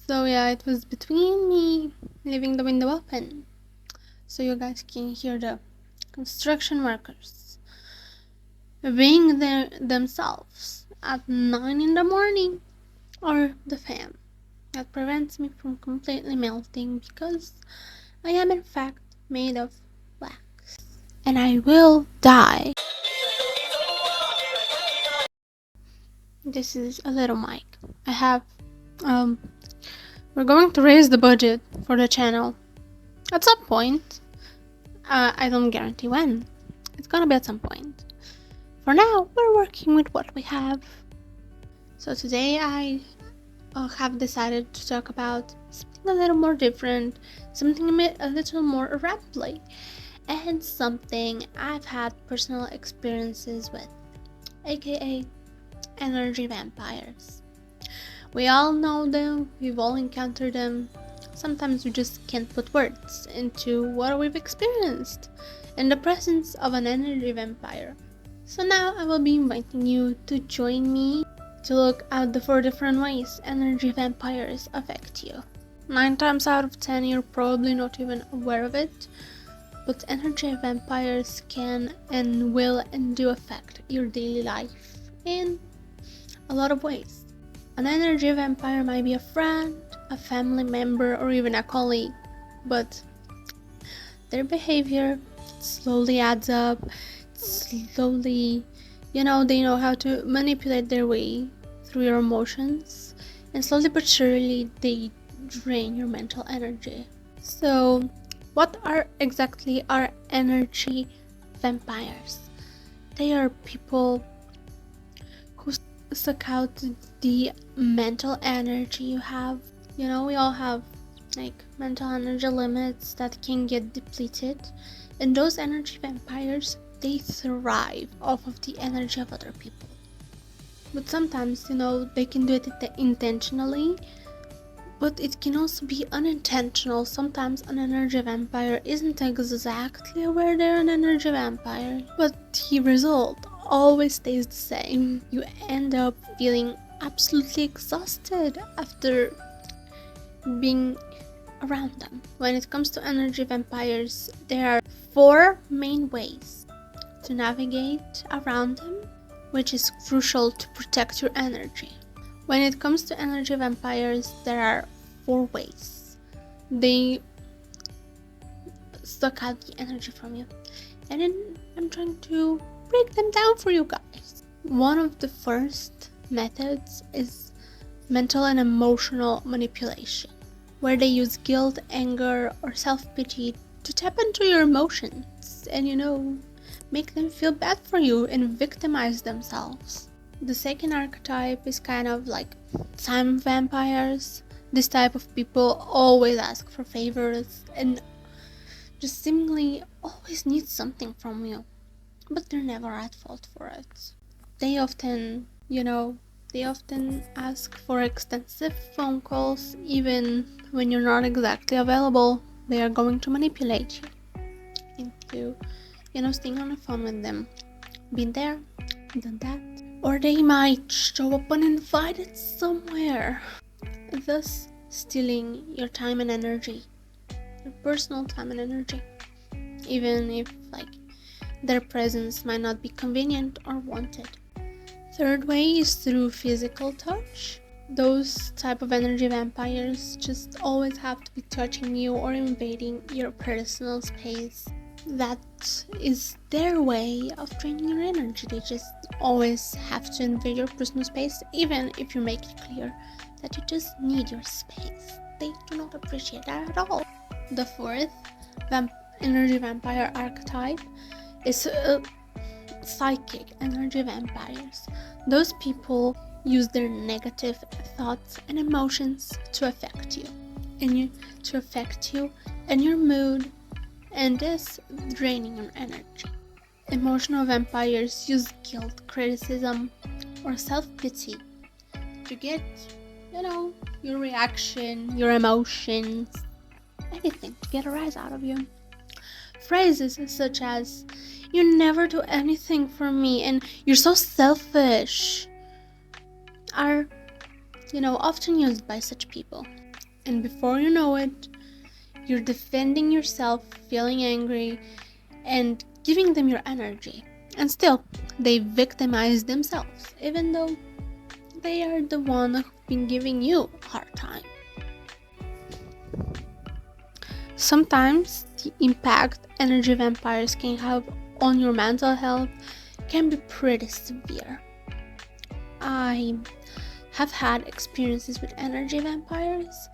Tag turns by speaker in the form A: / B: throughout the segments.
A: So yeah, it was between me leaving the window open so you guys can hear the construction workers being there themselves at 9 in the morning, or the fan that prevents me from completely melting because I am in fact made of wax and I will die. This is a little mic. I have um we're going to raise the budget for the channel at some point. I don't guarantee when. It's gonna be at some point. For now, we're working with what we have. So today I have decided to talk about something a little more different, something a little more rapidly, and something I've had personal experiences with, aka energy vampires. We all know them, we've all encountered them. Sometimes we just can't put words into what we've experienced in the presence of an energy vampire. So now I will be inviting you to join me to look at the 4 different ways energy vampires affect you. 9 times out of 10 you're probably not even aware of it, but energy vampires can and will and do affect your daily life in a lot of ways. An energy vampire might be a friend, a family member, or even a colleague, but their behavior slowly adds up. Slowly, they know how to manipulate their way through your emotions, and slowly but surely they drain your mental energy. So what are exactly our energy vampires? They are people who suck out the mental energy you have. We all have mental energy limits that can get depleted, and those energy vampires, they thrive off of the energy of other people. But sometimes, they can do it intentionally, but it can also be unintentional. Sometimes an energy vampire isn't exactly aware they're an energy vampire, but the result always stays the same. You end up feeling absolutely exhausted after being around them. When it comes to energy vampires, there are 4 main ways to navigate around them, which is crucial to protect your energy. When it comes to energy vampires, there are 4 ways they suck out the energy from you, and then I'm trying to break them down for you guys. One of the first methods is mental and emotional manipulation, where they use guilt, anger, or self-pity to tap into your emotions and, make them feel bad for you and victimize themselves. The second archetype is kind of like time vampires. This type of people always ask for favors and just seemingly always need something from you, but they're never at fault for it. They often, ask for extensive phone calls even when you're not exactly available. They are going to manipulate you into, staying on the phone with them, been there, done that. Or they might show up uninvited somewhere, thus stealing your time and energy, your personal time and energy, even if their presence might not be convenient or wanted. Third way is through physical touch. Those type of energy vampires just always have to be touching you or invading your personal space. That is their way of draining your energy. They just always have to invade your personal space, even if you make it clear that you just need your space. They do not appreciate that at all. The fourth energy vampire archetype is psychic energy vampires. Those people use their negative thoughts and emotions to affect you and your mood, and thus draining your energy. Emotional vampires use guilt, criticism, or self-pity to get, your reaction, your emotions, anything to get a rise out of you. Phrases such as, "You never do anything for me," and "You're so selfish," are often used by such people. And before you know it, you're defending yourself, feeling angry, and giving them your energy. And still, they victimize themselves, even though they are the one who've been giving you a hard time. Sometimes the impact energy vampires can have on your mental health can be pretty severe. I have had experiences with energy vampires,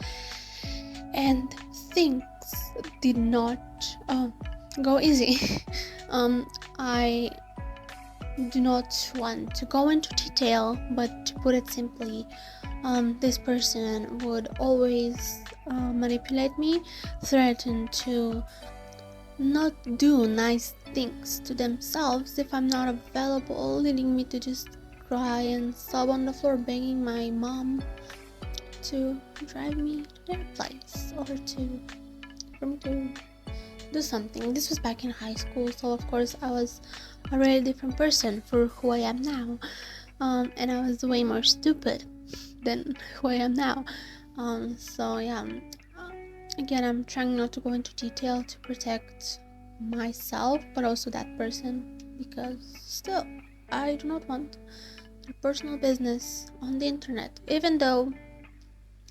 A: and things did not go easy. I do not want to go into detail, but to put it simply, this person would always manipulate me, threaten to not do nice things to themselves if I'm not available, leading me to just cry and sob on the floor, begging my mom to drive me to their place or for me to do something. This was back in high school, so of course I was a really different person for who I am now, and I was way more stupid than who I am now. So yeah, again, I'm trying not to go into detail to protect myself, but also that person, because still, I do not want their personal business on the internet, even though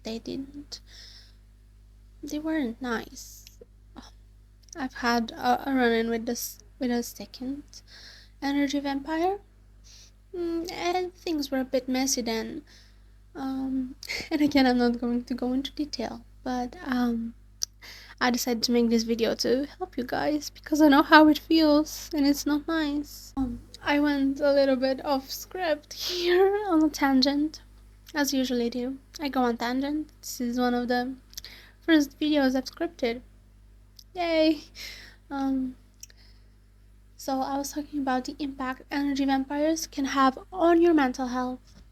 A: they weren't nice. I've had a run-in with a second energy vampire, and things were a bit messy then. And again, I'm not going to go into detail, but I decided to make this video to help you guys because I know how it feels and it's not nice. I went a little bit off script here on a tangent, as I usually do. I go on tangent. This is one of the first videos I've scripted. Yay! So I was talking about the impact energy vampires can have on your mental health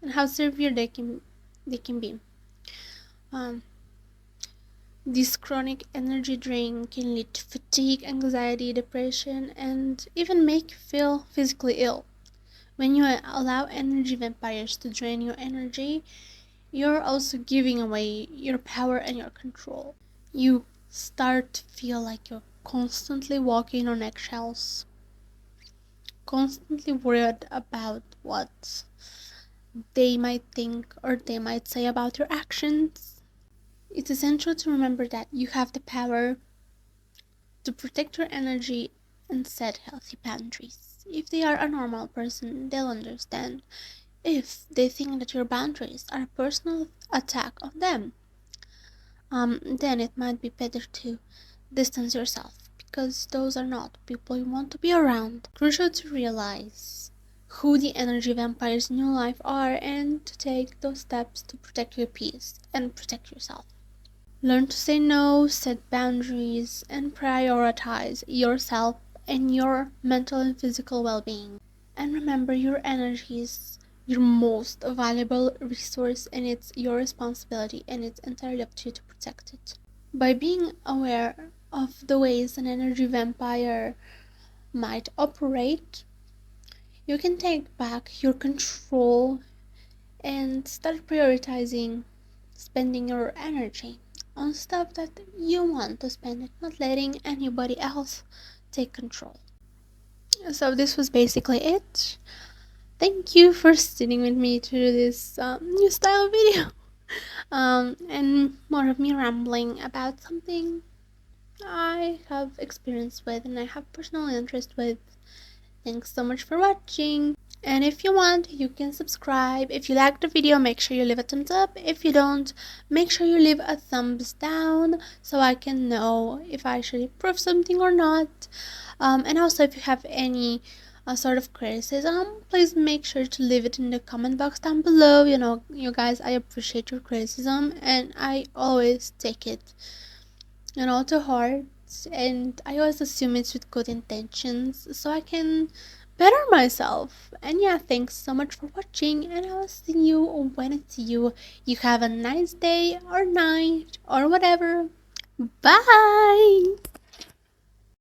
A: and how severe they can be. This chronic energy drain can lead to fatigue, anxiety, depression, and even make you feel physically ill. When you allow energy vampires to drain your energy, you're also giving away your power and your control. You start to feel like you're constantly walking on eggshells, constantly worried about what they might think or they might say about your actions. It's essential to remember that you have the power to protect your energy and set healthy boundaries. If they are a normal person, they'll understand. If they think that your boundaries are a personal attack on them, then it might be better to distance yourself, because those are not people you want to be around. Crucial to realize who the energy vampires in your life are and to take those steps to protect your peace and protect yourself. Learn to say no, set boundaries, and prioritize yourself and your mental and physical well-being. And remember, your energy is your most valuable resource, and it's your responsibility, and it's entirely up to you to protect it. By being aware of the ways an energy vampire might operate, you can take back your control and start prioritizing spending your energy on stuff that you want to spend it, not letting anybody else take control. So this was basically it. Thank you for sitting with me through this new style video. And more of me rambling about something I have experience with and I have personal interest with. Thanks so much for watching. And if you want, you can subscribe. If you like the video, make sure you leave a thumbs up. If you don't, make sure you leave a thumbs down so I can know if I should improve something or not. And also, if you have any sort of criticism, please make sure to leave it in the comment box down below. You guys, I appreciate your criticism and I always take it, to heart. And I always assume it's with good intentions so I can better myself. And yeah, thanks so much for watching, and I will see you when I see you. You have a nice day or night or whatever. Bye.